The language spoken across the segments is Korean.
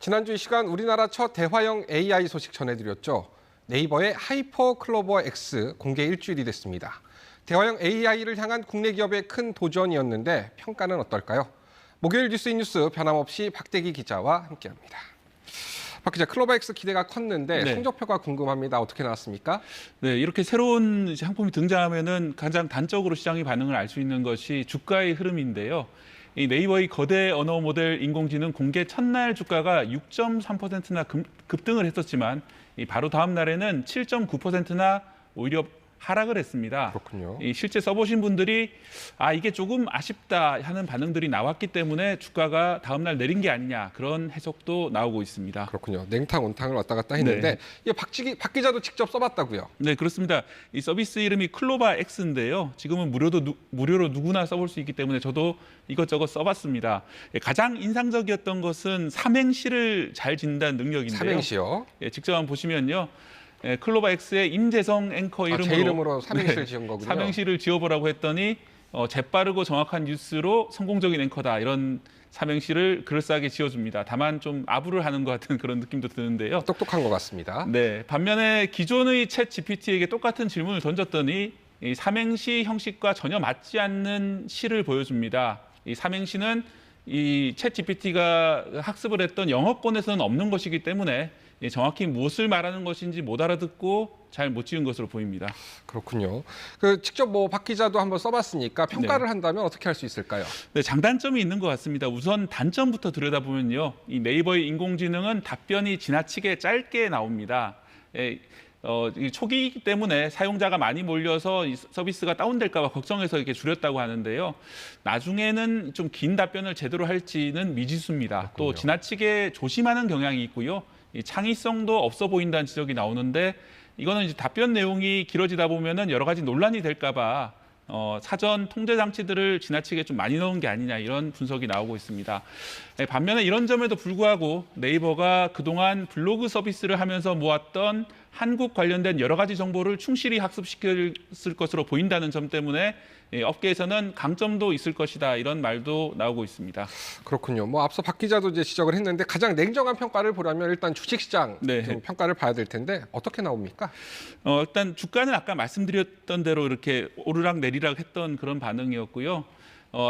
지난주 이 시간 우리나라 첫 대화형 AI 소식 전해드렸죠. 네이버의 하이퍼 클로버 X 공개 일주일이 됐습니다. 대화형 AI를 향한 국내 기업의 큰 도전이었는데 평가는 어떨까요? 목요일 뉴스 변함없이 박대기 기자와 함께합니다. 박 기자, 클로버 X 기대가 컸는데 네. 성적표가 궁금합니다. 어떻게 나왔습니까? 네, 이렇게 새로운 상품이 등장하면은 가장 단적으로 시장의 반응을 알 수 있는 것이 주가의 흐름인데요. 이 네이버의 거대 언어 모델 인공지능 공개 첫날 주가가 6.3%나 급등을 했었지만 바로 다음 날에는 7.9%나 오히려 하락을 했습니다. 그렇군요. 실제 써보신 분들이 이게 조금 아쉽다 하는 반응들이 나왔기 때문에 주가가 다음 날 내린 게 아니냐 그런 해석도 나오고 있습니다. 그렇군요. 냉탕, 온탕을 왔다 갔다 했는데 이게 박 기자도 직접 써봤다고요? 네, 그렇습니다. 이 서비스 이름이 클로바 X인데요. 지금은 무료로 누구나 써볼 수 있기 때문에 저도 이것저것 써봤습니다. 가장 인상적이었던 것은 삼행시를 잘 짓는다는 능력인데요. 삼행시요? 직접 한번 보시면요. 클로바 X의 임재성 앵커 이름으로, 제 이름으로 삼행시를 지은 거군요. 삼행시를 지어보라고 했더니 재빠르고 정확한 뉴스로 성공적인 앵커다 이런 삼행시를 그럴싸하게 지어줍니다. 다만 좀 아부를 하는 것 같은 그런 느낌도 드는데요. 똑똑한 것 같습니다. 네, 반면에 기존의 챗 GPT에게 똑같은 질문을 던졌더니 이 삼행시 형식과 전혀 맞지 않는 시를 보여줍니다. 이 삼행시는 이 챗 GPT가 학습을 했던 영어권에서는 없는 것이기 때문에 정확히 무엇을 말하는 것인지 못 알아듣고 잘 못 지은 것으로 보입니다. 그렇군요. 직접 박 기자도 한번 써봤으니까 평가를 한다면 어떻게 할 수 있을까요? 네, 장단점이 있는 것 같습니다. 우선 단점부터 들여다보면요, 이 네이버의 인공지능은 답변이 지나치게 짧게 나옵니다. 초기이기 때문에 사용자가 많이 몰려서 이 서비스가 다운될까 봐 걱정해서 이렇게 줄였다고 하는데요. 나중에는 좀 긴 답변을 제대로 할지는 미지수입니다. 그렇군요. 또 지나치게 조심하는 경향이 있고요. 이 창의성도 없어 보인다는 지적이 나오는데 이거는 이제 답변 내용이 길어지다 보면은 여러 가지 논란이 될까 봐 사전 통제 장치들을 지나치게 좀 많이 넣은 게 아니냐 이런 분석이 나오고 있습니다. 반면에 이런 점에도 불구하고 네이버가 그동안 블로그 서비스를 하면서 모았던 한국 관련된 여러 가지 정보를 충실히 학습시켰을 것으로 보인다는 점 때문에 업계에서는 강점도 있을 것이다 이런 말도 나오고 있습니다. 그렇군요. 앞서 박 기자도 이제 지적을 했는데 가장 냉정한 평가를 보려면 일단 주식시장 좀 평가를 봐야 될 텐데 어떻게 나옵니까? 일단 주가는 아까 말씀드렸던 대로 이렇게 오르락 내리락 했던 그런 반응이었고요.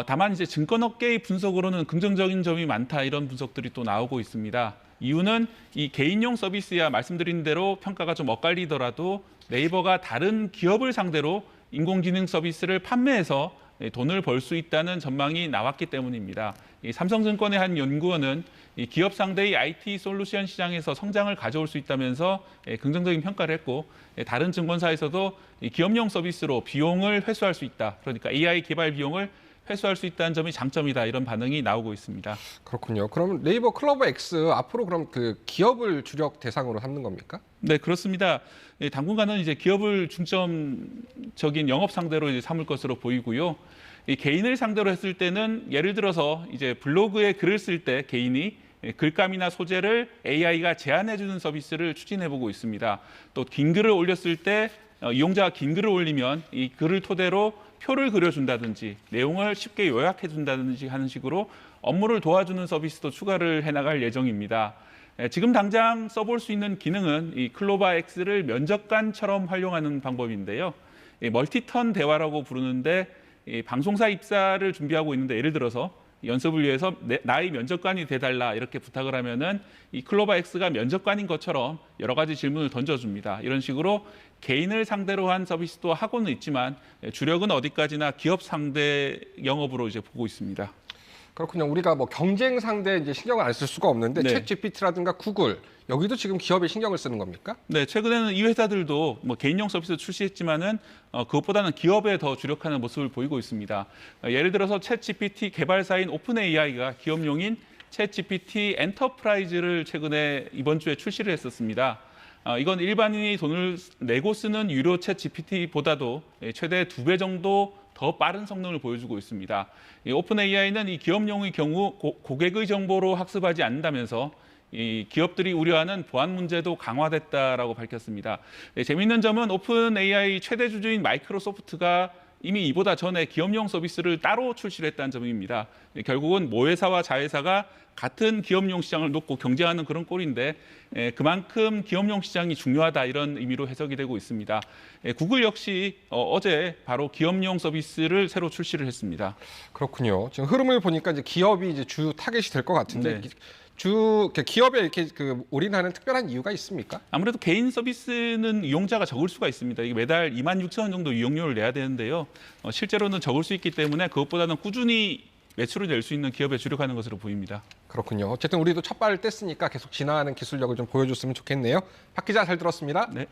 다만 이제 증권업계의 분석으로는 긍정적인 점이 많다 이런 분석들이 또 나오고 있습니다. 이유는 이 개인용 서비스야 말씀드린 대로 평가가 좀 엇갈리더라도 네이버가 다른 기업을 상대로 인공지능 서비스를 판매해서 돈을 벌 수 있다는 전망이 나왔기 때문입니다. 삼성증권의 한 연구원은 이 기업 상대의 IT 솔루션 시장에서 성장을 가져올 수 있다면서 긍정적인 평가를 했고, 다른 증권사에서도 이 기업용 서비스로 비용을 회수할 수 있다. 그러니까 AI 개발 비용을 회수할 수 있다는 점이 장점이다 이런 반응이 나오고 있습니다. 그렇군요. 그럼 네이버 클로버 X 앞으로 그럼 기업을 주력 대상으로 삼는 겁니까? 네, 그렇습니다. 당분간은 이제 기업을 중점적인 영업 상대로 이제 삼을 것으로 보이고요. 이 개인을 상대로 했을 때는 예를 들어서 이제 블로그에 글을 쓸 때 개인이 글감이나 소재를 AI가 제안해주는 서비스를 추진해보고 있습니다. 또 긴 글을 올렸을 때 이용자가 긴 글을 올리면 이 글을 토대로 표를 그려준다든지 내용을 쉽게 요약해준다든지 하는 식으로 업무를 도와주는 서비스도 추가를 해나갈 예정입니다. 지금 당장 써볼 수 있는 기능은 이 클로바 X를 면접관처럼 활용하는 방법인데요. 멀티턴 대화라고 부르는데 방송사 입사를 준비하고 있는데 예를 들어서 연습을 위해서 나의 면접관이 돼달라 이렇게 부탁을 하면은 이 클로바 X가 면접관인 것처럼 여러 가지 질문을 던져줍니다. 이런 식으로 개인을 상대로 한 서비스도 하고는 있지만 주력은 어디까지나 기업 상대 영업으로 이제 보고 있습니다. 그렇군요. 우리가 경쟁 상대 이제 신경을 안 쓸 수가 없는데 챗 GPT라든가 구글 여기도 지금 기업에 신경을 쓰는 겁니까? 네, 최근에는 이 회사들도 개인용 서비스 출시했지만은 그것보다는 기업에 더 주력하는 모습을 보이고 있습니다. 예를 들어서 챗 GPT 개발사인 오픈 AI가 기업용인 챗 GPT 엔터프라이즈를 최근에 이번 주에 출시를 했었습니다. 이건 일반인이 돈을 내고 쓰는 유료 챗 GPT보다도 최대 2배 정도 더 빠른 성능을 보여주고 있습니다. 오픈 AI는 이 기업용의 경우 고객의 정보로 학습하지 않는다면서 이 기업들이 우려하는 보안 문제도 강화됐다라고 밝혔습니다. 재미있는 점은 오픈 AI 최대 주주인 마이크로소프트가 이미 이보다 전에 기업용 서비스를 따로 출시를 했다는 점입니다. 결국은 모회사와 자회사가 같은 기업용 시장을 놓고 경쟁하는 그런 꼴인데 그만큼 기업용 시장이 중요하다 이런 의미로 해석이 되고 있습니다. 구글 역시 어제 바로 기업용 서비스를 새로 출시를 했습니다. 그렇군요. 지금 흐름을 보니까 이제 기업이 이제 주 타겟이 될 것 같은데 네. 기업에 이렇게 올인하는 특별한 이유가 있습니까? 아무래도 개인 서비스는 이용자가 적을 수가 있습니다. 이게 매달 26,000원 정도 이용료를 내야 되는데요. 실제로는 적을 수 있기 때문에 그것보다는 꾸준히 매출을 낼 수 있는 기업에 주력하는 것으로 보입니다. 그렇군요. 어쨌든 우리도 첫 발을 뗐으니까 계속 진화하는 기술력을 좀 보여줬으면 좋겠네요. 박 기자 잘 들었습니다. 네.